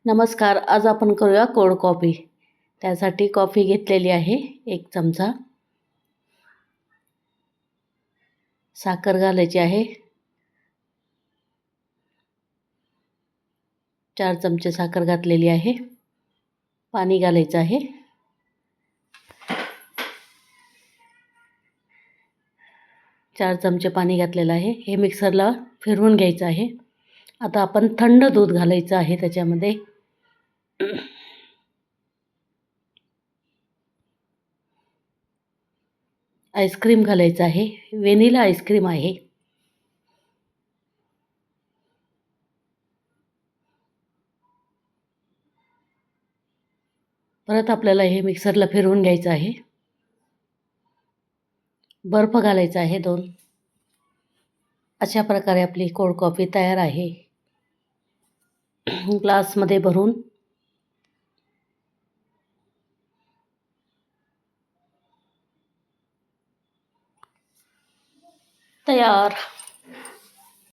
नमस्कार. आज आपण करूया कोल्ड कॉफी. त्यासाठी कॉफी घेतलेली आहे 1 चमचा. साखर घालायची आहे. 4 चमचे साखर घातलेली आहे. पाणी घालायचं आहे. चार चमचे पाणी घातलेलं आहे. हे मिक्सरला फिरवून घ्यायचं आहे. आता आपण थंड दूध घालायचं आहे त्याच्यामध्ये. आईस्क्रीम घालायचं आहे. व्हॅनिला आईस्क्रीम आहे. परत आपल्याला हे मिक्सरला फिरवून घ्यायचं आहे. बर्फ घालायचा आहे 2. अशा प्रकारे आपली कोल्ड कॉफी तयार आहे. ग्लासमध्ये भरून तयार.